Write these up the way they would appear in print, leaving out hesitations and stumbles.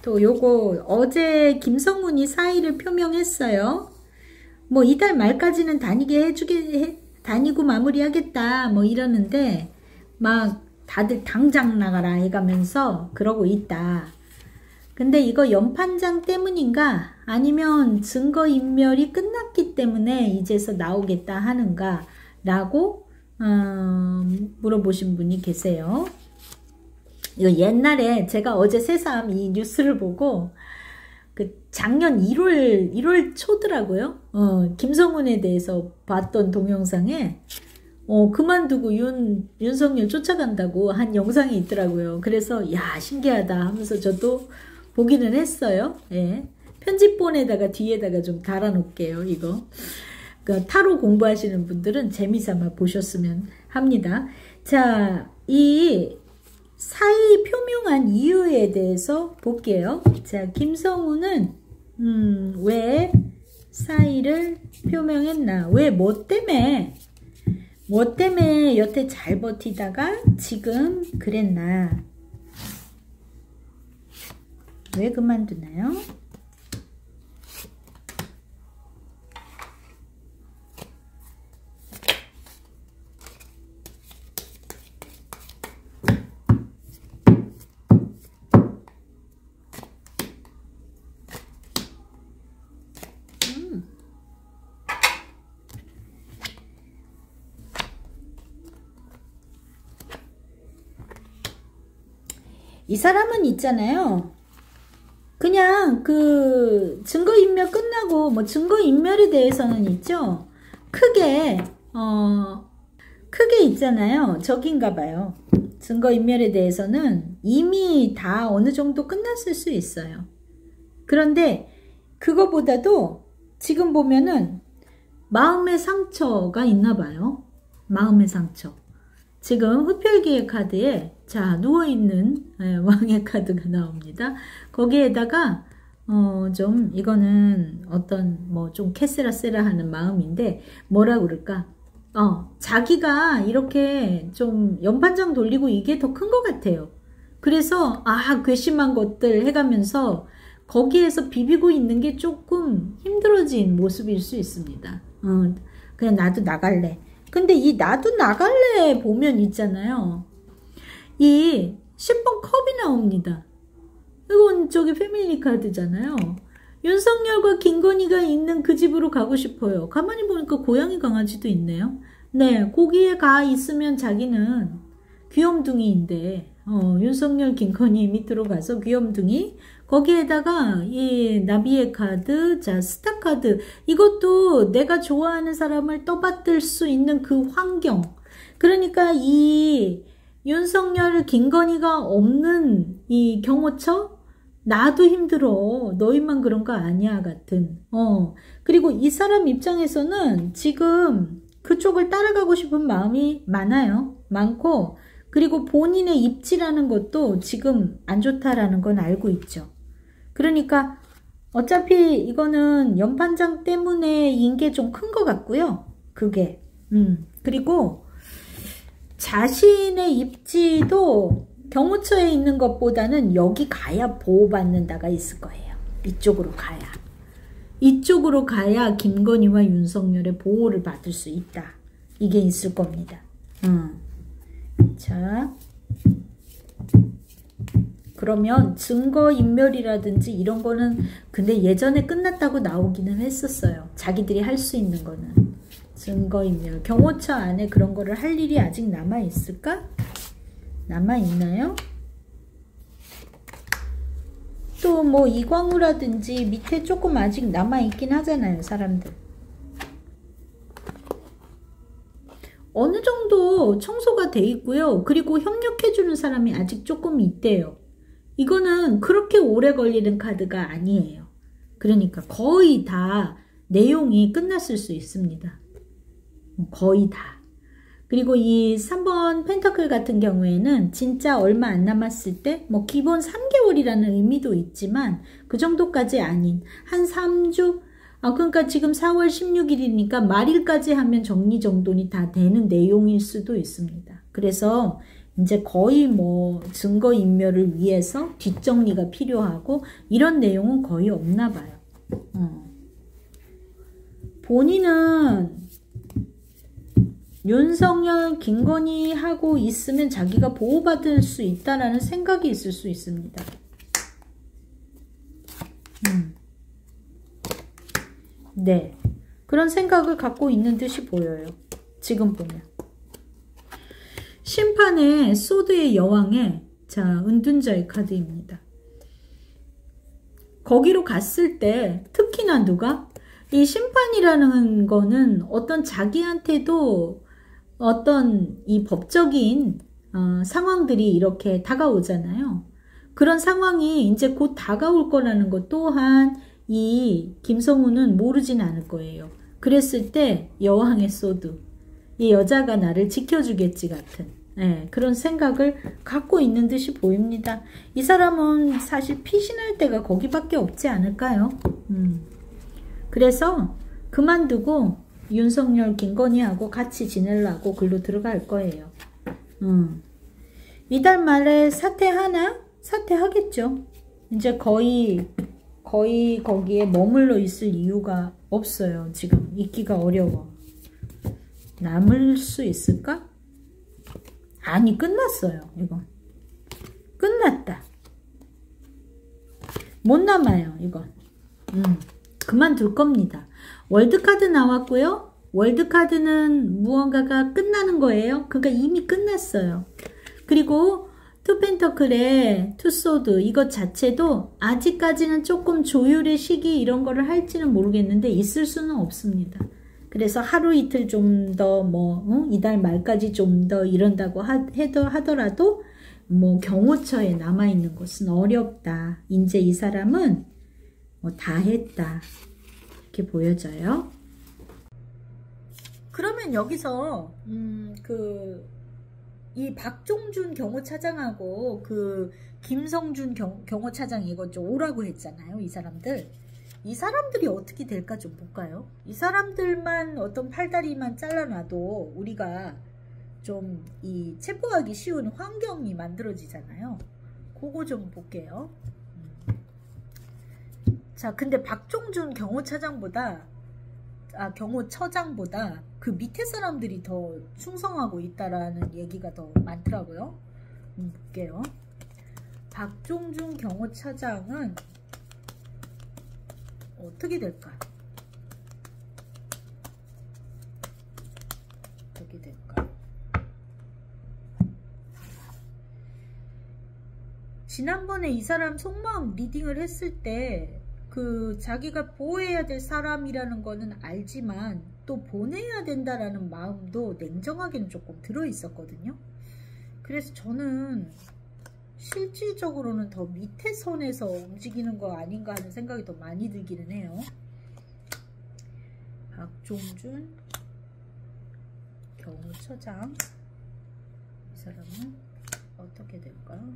또 요거 어제 김성훈이 사의를 표명했어요. 뭐 이달 말까지는 다니고 마무리하겠다 뭐 이러는데 막 다들 당장 나가라 해가면서 그러고 있다. 근데 이거 연판장 때문인가 아니면 증거인멸이 끝났기 때문에 이제서 나오겠다 하는가 라고 물어보신 분이 계세요. 이거 옛날에 제가 어제 새삼 이 뉴스를 보고 그 작년 1월 초더라고요. 김성훈에 대해서 봤던 동영상에 그만두고 윤석열 쫓아간다고 한 영상이 있더라고요. 그래서 야 신기하다 하면서 저도 보기는 했어요. 예. 편집본에다가 뒤에다가 좀 달아놓을게요. 이거 그 타로 공부하시는 분들은 재미삼아 보셨으면 합니다. 자, 이 사의 표명한 이유에 대해서 볼게요. 자, 김성훈은 왜 사의를 표명했나? 왜 뭐 때문에 여태 잘 버티다가 지금 그랬나? 왜 그만두나요? 이 사람은 있잖아요. 그냥 그 증거인멸 끝나고 뭐 증거인멸에 대해서는 있죠. 크게 있잖아요. 저긴가 봐요. 증거인멸에 대해서는 이미 다 어느 정도 끝났을 수 있어요. 그런데 그거보다도 지금 보면은 마음의 상처가 있나 봐요. 마음의 상처. 지금 흡혈귀의 카드에 자 누워있는 왕의 카드가 나옵니다. 거기에다가 좀 이거는 어떤 뭐 좀 캐세라세라 하는 마음인데 뭐라 그럴까? 자기가 이렇게 좀 연판장 돌리고 이게 더 큰 것 같아요. 그래서 괘씸한 것들 해가면서 거기에서 비비고 있는 게 조금 힘들어진 모습일 수 있습니다. 그냥 나도 나갈래. 근데 이 나도 나갈래 보면 있잖아요. 이 10번 컵이 나옵니다. 이건 저기 패밀리 카드잖아요. 윤석열과 김건희가 있는 그 집으로 가고 싶어요. 가만히 보니까 고양이 강아지도 있네요. 네, 거기에 가 있으면 자기는 귀염둥이인데 윤석열 김건희 밑으로 가서 귀염둥이 거기에다가 이 나비의 카드, 자 스타 카드 이것도 내가 좋아하는 사람을 떠받들 수 있는 그 환경. 그러니까 이 윤석열 김건희가 없는 이 경호처 나도 힘들어. 너희만 그런 거 아니야 같은. 그리고 이 사람 입장에서는 지금 그쪽을 따라가고 싶은 마음이 많고 그리고 본인의 입지라는 것도 지금 안 좋다라는 건 알고 있죠. 그러니까 어차피 이거는 연판장 때문에인 게 좀 큰 것 같고요. 그게. 그리고 자신의 입지도 경호처에 있는 것보다는 여기 가야 보호받는다가 있을 거예요. 이쪽으로 가야 김건희와 윤석열의 보호를 받을 수 있다. 이게 있을 겁니다. 자, 그러면 증거인멸이라든지 이런 거는 근데 예전에 끝났다고 나오기는 했었어요. 자기들이 할 수 있는 거는. 증거인멸. 경호처 안에 그런 거를 할 일이 아직 남아있을까? 남아있나요? 또 뭐 이광우라든지 밑에 조금 아직 남아있긴 하잖아요. 사람들. 어느 정도 청소가 돼 있고요. 그리고 협력해주는 사람이 아직 조금 있대요. 이거는 그렇게 오래 걸리는 카드가 아니에요. 그러니까 거의 다 내용이 끝났을 수 있습니다. 거의 다. 그리고 이 3번 펜타클 같은 경우에는 진짜 얼마 안 남았을 때 뭐 기본 3개월이라는 의미도 있지만 그 정도까지 아닌 한 3주? 그러니까 지금 4월 16일이니까 말일까지 하면 정리정돈이 다 되는 내용일 수도 있습니다. 그래서 이제 거의 뭐 증거인멸을 위해서 뒷정리가 필요하고 이런 내용은 거의 없나 봐요. 본인은 윤석열, 김건희 하고 있으면 자기가 보호받을 수 있다라는 생각이 있을 수 있습니다. 네, 그런 생각을 갖고 있는 듯이 보여요. 지금 보면. 심판의 소드의 여왕의 자 은둔자의 카드입니다. 거기로 갔을 때 특히나 누가? 이 심판이라는 거는 어떤 자기한테도 어떤 이 법적인 상황들이 이렇게 다가오잖아요. 그런 상황이 이제 곧 다가올 거라는 것 또한 이 김성우는 모르진 않을 거예요. 그랬을 때 여왕의 소드, 이 여자가 나를 지켜주겠지 같은 그런 생각을 갖고 있는 듯이 보입니다. 이 사람은 사실 피신할 데가 거기밖에 없지 않을까요? 그래서 그만두고 윤석열, 김건희하고 같이 지내려고 글로 들어갈 거예요. 이달 말에 사퇴하나? 사퇴하겠죠. 이제 거의 거기에 머물러 있을 이유가 없어요. 지금 있기가 어려워. 남을 수 있을까? 아니, 끝났어요. 이건 끝났다. 못 남아요. 이건 그만둘 겁니다. 월드카드 나왔고요. 월드카드는 무언가가 끝나는 거예요. 그러니까 이미 끝났어요. 그리고 투펜터클의 투소드 이것 자체도 아직까지는 조금 조율의 시기 이런 거를 할지는 모르겠는데 있을 수는 없습니다. 그래서 하루 이틀 좀 더 이달 말까지 좀 더 이런다고 하더라도 뭐 경호처에 남아있는 것은 어렵다. 이제 이 사람은 다 했다. 이렇게 보여져요. 그러면 여기서 이 박종준 경호차장하고 그 김성준 경호차장 이거 좀 오라고 했잖아요. 이 사람들이 어떻게 될까 좀 볼까요? 이 사람들만 어떤 팔다리만 잘라놔도 우리가 좀 이 체포하기 쉬운 환경이 만들어지잖아요. 그거 좀 볼게요. 자, 근데 박종준 경호처장보다 그 밑에 사람들이 더 충성하고 있다라는 얘기가 더 많더라고요. 볼게요. 박종준 경호처장은 어떻게 될까? 어떻게 될까? 지난번에 이 사람 속마음 리딩을 했을 때 그 자기가 보호해야 될 사람이라는 거는 알지만 또 보내야 된다라는 마음도 냉정하게는 조금 들어있었거든요. 그래서 저는 실질적으로는 더 밑에 선에서 움직이는 거 아닌가 하는 생각이 더 많이 들기는 해요. 박종준 경호처장, 이 사람은 어떻게 될까요?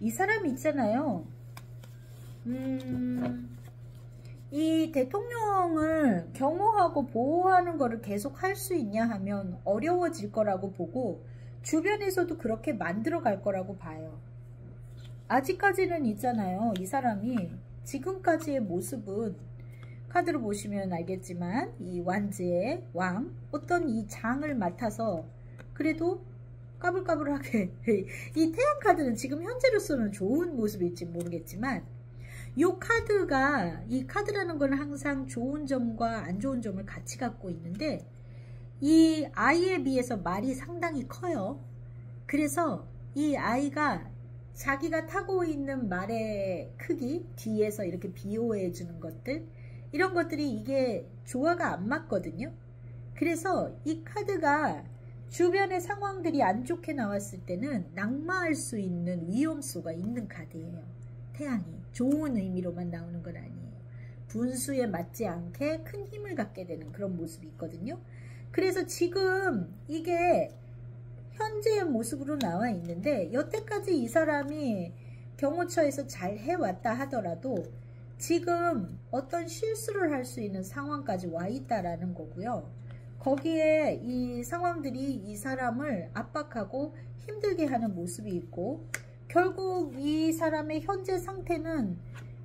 이 사람 있잖아요. 이 대통령을 경호하고 보호하는 거를 계속 할 수 있냐 하면 어려워질 거라고 보고 주변에서도 그렇게 만들어 갈 거라고 봐요. 아직까지는 있잖아요. 이 사람이 지금까지의 모습은 카드로 보시면 알겠지만 이 완즈의 왕, 어떤 이 장을 맡아서 그래도 까불까불하게 이 태양 카드는 지금 현재로서는 좋은 모습일지 모르겠지만 이 카드라는 건 항상 좋은 점과 안 좋은 점을 같이 갖고 있는데 이 아이에 비해서 말이 상당히 커요. 그래서 이 아이가 자기가 타고 있는 말의 크기, 뒤에서 이렇게 비호해 주는 것들, 이런 것들이 이게 조화가 안 맞거든요. 그래서 이 카드가 주변의 상황들이 안 좋게 나왔을 때는 낙마할 수 있는 위험수가 있는 카드예요. 태양이 좋은 의미로만 나오는 건 아니에요. 분수에 맞지 않게 큰 힘을 갖게 되는 그런 모습이 있거든요. 그래서 지금 이게 현재의 모습으로 나와 있는데, 여태까지 이 사람이 경호처에서 잘 해왔다 하더라도 지금 어떤 실수를 할 수 있는 상황까지 와 있다라는 거고요. 거기에 이 상황들이 이 사람을 압박하고 힘들게 하는 모습이 있고, 결국 이 사람의 현재 상태는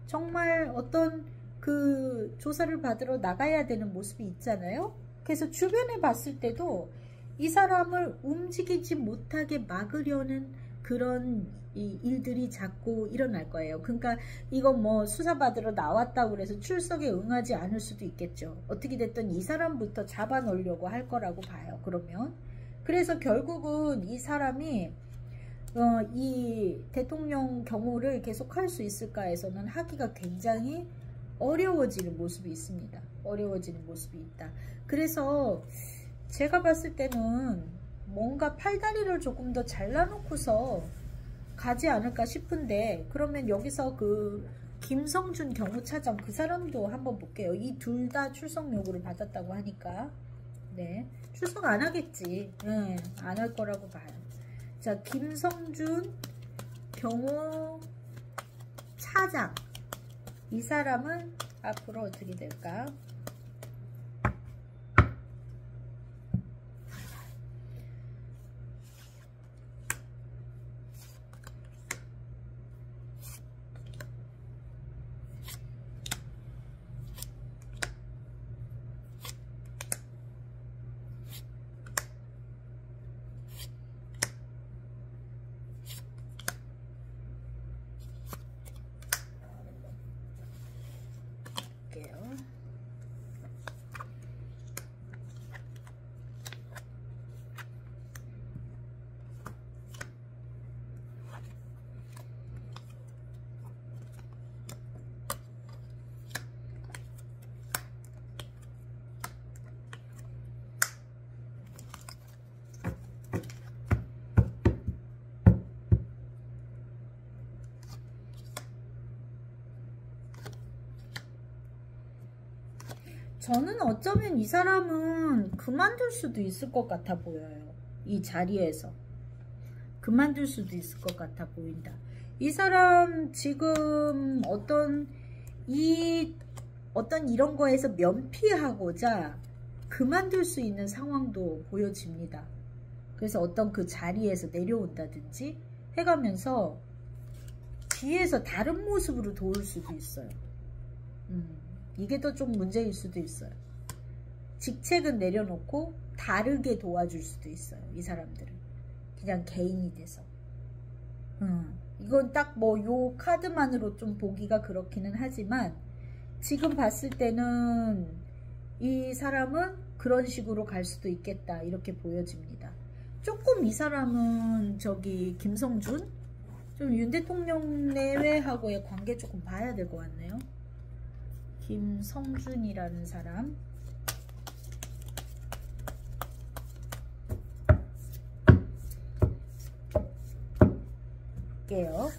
정말 어떤 그 조사를 받으러 나가야 되는 모습이 있잖아요. 그래서 주변에 봤을 때도 이 사람을 움직이지 못하게 막으려는 그런 일들이 자꾸 일어날 거예요. 그러니까 이건 뭐 수사받으러 나왔다고 그래서 출석에 응하지 않을 수도 있겠죠. 어떻게 됐든 이 사람부터 잡아놓으려고 할 거라고 봐요. 그러면 그래서 결국은 이 사람이 이 대통령 경호를 계속 할 수 있을까 해서는 하기가 굉장히 어려워지는 모습이 있습니다. 어려워지는 모습이 있다. 그래서 제가 봤을 때는 뭔가 팔다리를 조금 더 잘라놓고서 가지 않을까 싶은데, 그러면 여기서 그 김성준 경호차장 그 사람도 한번 볼게요. 이 둘 다 출석 요구를 받았다고 하니까 네, 출석 안 하겠지. 네, 안 할 거라고 봐요. 자, 김성준 경호차장, 이 사람은 앞으로 어떻게 될까? 저는 어쩌면 이 사람은 그만둘 수도 있을 것 같아 보여요. 이 자리에서 그만둘 수도 있을 것 같아 보인다. 이 사람 지금 어떤 이런 거에서 면피하고자 그만둘 수 있는 상황도 보여집니다. 그래서 어떤 그 자리에서 내려온다든지 해가면서 뒤에서 다른 모습으로 도울 수도 있어요. 이게 더 좀 문제일 수도 있어요. 직책은 내려놓고 다르게 도와줄 수도 있어요. 이 사람들은 그냥 개인이 돼서. 이건 딱 뭐 요 카드만으로 좀 보기가 그렇기는 하지만, 지금 봤을 때는 이 사람은 그런 식으로 갈 수도 있겠다, 이렇게 보여집니다. 조금 이 사람은 저기 김성준, 좀 윤 대통령 내외하고의 관계 조금 봐야 될 것 같네요. 김성준이라는 사람, 볼게요.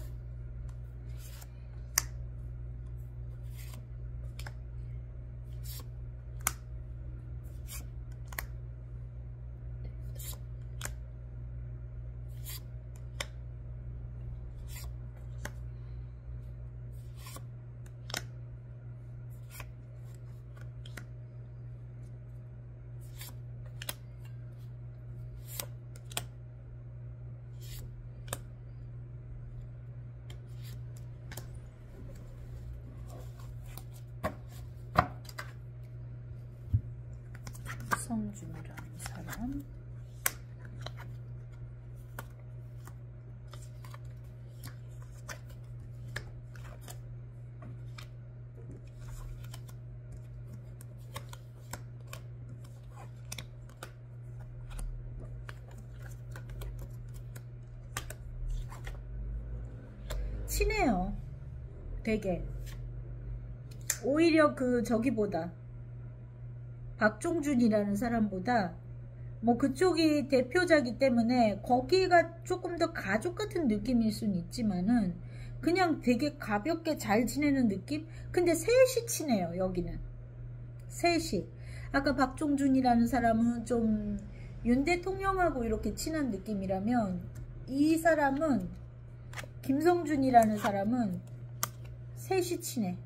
성준이라는 사람, 친해요. 되게. 오히려 그 저기보다, 박종준이라는 사람보다 뭐 그쪽이 대표자기 때문에 거기가 조금 더 가족 같은 느낌일 수는 있지만은 그냥 되게 가볍게 잘 지내는 느낌? 근데 셋이 친해요. 여기는 셋이. 아까 박종준이라는 사람은 좀 윤 대통령하고 이렇게 친한 느낌이라면, 이 사람은, 김성준이라는 사람은 셋이 친해.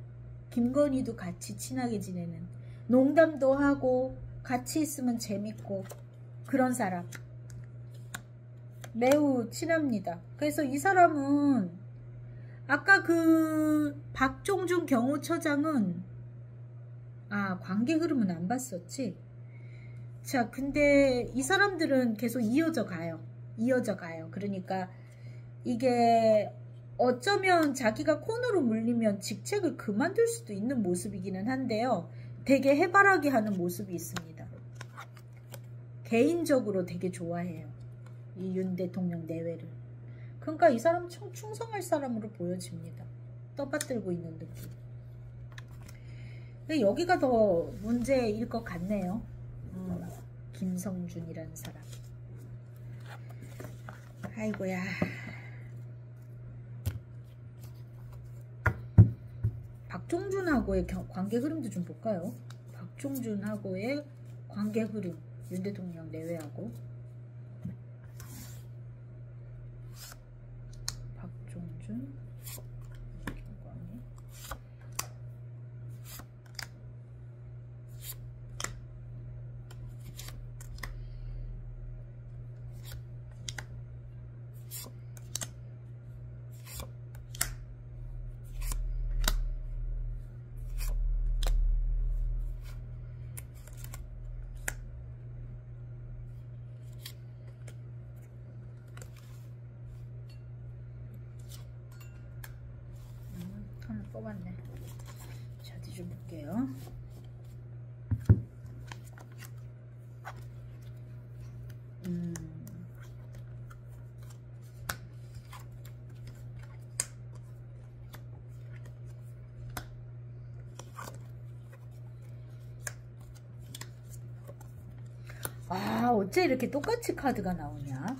김건희도 같이 친하게 지내는, 농담도 하고 같이 있으면 재밌고 그런 사람. 매우 친합니다. 그래서 이 사람은, 아까 그 박종준 경호처장은, 관계 흐름은 안 봤었지. 자, 근데 이 사람들은 계속 이어져 가요. 그러니까 이게 어쩌면 자기가 코너로 물리면 직책을 그만둘 수도 있는 모습이기는 한데요. 되게 해바라기 하는 모습이 있습니다. 개인적으로 되게 좋아해요. 이 윤 대통령 내외를. 그러니까 이 사람 충성할 사람으로 보여집니다. 떠받들고 있는 느낌. 근데 여기가 더 문제일 것 같네요. 김성준이라는 사람. 아이고야. 박종준하고의 관계 흐름도 좀 볼까요? 박종준하고의 관계 흐름. 윤 대통령 내외하고. 박종준. 김건희. 하나 뽑았네. 자, 어디 좀 볼게요. 어째 이렇게 똑같이 카드가 나오냐?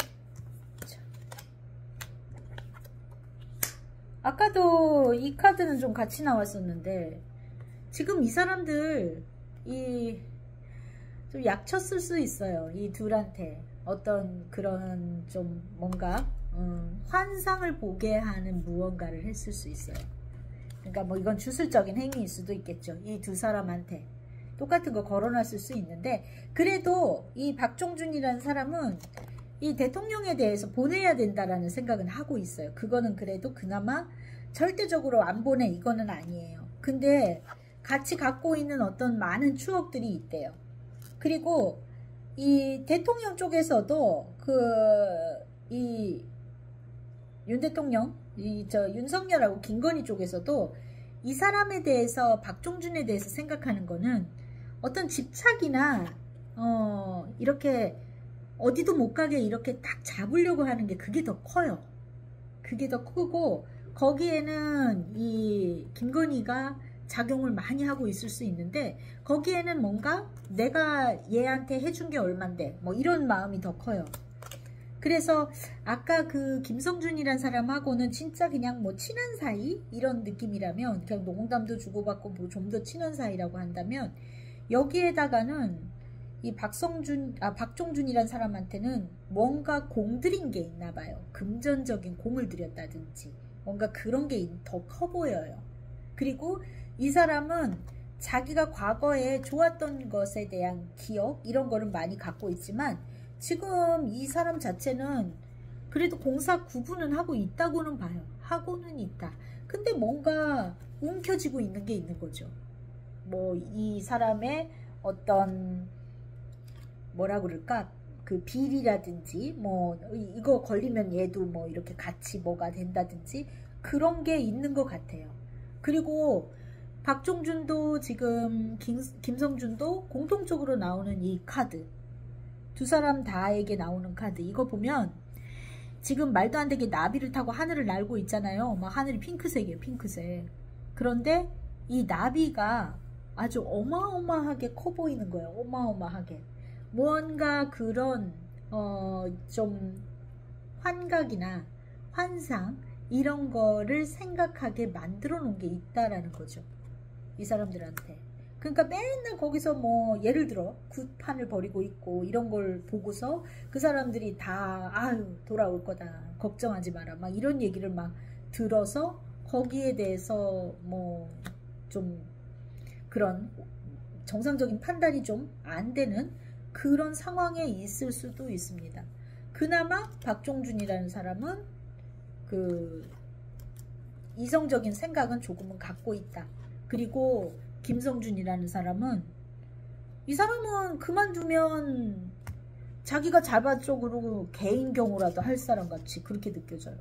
자. 아까도 이 카드는 좀 같이 나왔었는데, 지금 이 사람들 좀 약쳤을 수 있어요. 이 둘한테 어떤 그런 좀 뭔가 환상을 보게 하는 무언가를 했을 수 있어요. 그러니까 뭐 이건 주술적인 행위일 수도 있겠죠. 이 두 사람한테 똑같은 거 걸어놨을 수 있는데, 그래도 이 박종준이라는 사람은 이 대통령에 대해서 보내야 된다라는 생각은 하고 있어요. 그거는 그래도 그나마 절대적으로 안 보내, 이거는 아니에요. 근데 같이 갖고 있는 어떤 많은 추억들이 있대요. 그리고 이 대통령 쪽에서도 이 윤 대통령, 윤석열하고 김건희 쪽에서도 이 사람에 대해서, 박종준에 대해서 생각하는 거는 어떤 집착이나 이렇게 어디도 못 가게 이렇게 딱 잡으려고 하는 게, 그게 더 커요. 그게 더 크고, 거기에는 이 김건희가 작용을 많이 하고 있을 수 있는데, 거기에는 뭔가 내가 얘한테 해준 게 얼만데 뭐 이런 마음이 더 커요. 그래서 아까 그 김성준이란 사람하고는 진짜 그냥 뭐 친한 사이 이런 느낌이라면, 그냥 농담도 주고받고 뭐 좀 더 친한 사이라고 한다면, 여기에다가는 이 박종준이란 사람한테는 뭔가 공들인 게 있나 봐요. 금전적인 공을 들였다든지 뭔가 그런 게 더 커 보여요. 그리고 이 사람은 자기가 과거에 좋았던 것에 대한 기억, 이런 거를 많이 갖고 있지만, 지금 이 사람 자체는 그래도 공사 구분은 하고 있다고는 봐요. 하고는 있다. 근데 뭔가 움켜쥐고 있는 게 있는 거죠. 뭐 이 사람의 어떤 뭐라 그럴까, 그 비리라든지 뭐 이거 걸리면 얘도 뭐 이렇게 같이 뭐가 된다든지 그런 게 있는 것 같아요. 그리고 박종준도 지금 김성준도 공통적으로 나오는 이 카드, 두 사람 다에게 나오는 카드, 이거 보면 지금 말도 안 되게 나비를 타고 하늘을 날고 있잖아요. 막 하늘이 핑크색이에요, 핑크색. 그런데 이 나비가 아주 어마어마하게 커 보이는 거예요. 어마어마하게. 무언가 그런 좀 환각이나 환상 이런 거를 생각하게 만들어 놓은 게 있다라는 거죠. 이 사람들한테. 그러니까 맨날 거기서 뭐 예를 들어 굿판을 벌이고 있고 이런 걸 보고서 그 사람들이 다 아유 돌아올 거다 걱정하지 마라 막 이런 얘기를 막 들어서 거기에 대해서 뭐 좀 그런 정상적인 판단이 좀 안 되는 그런 상황에 있을 수도 있습니다. 그나마 박종준이라는 사람은 그 이성적인 생각은 조금은 갖고 있다. 그리고 김성준이라는 사람은 이 사람은 그만두면 자기가 자발적으로 개인 경우라도 할 사람 같이 그렇게 느껴져요.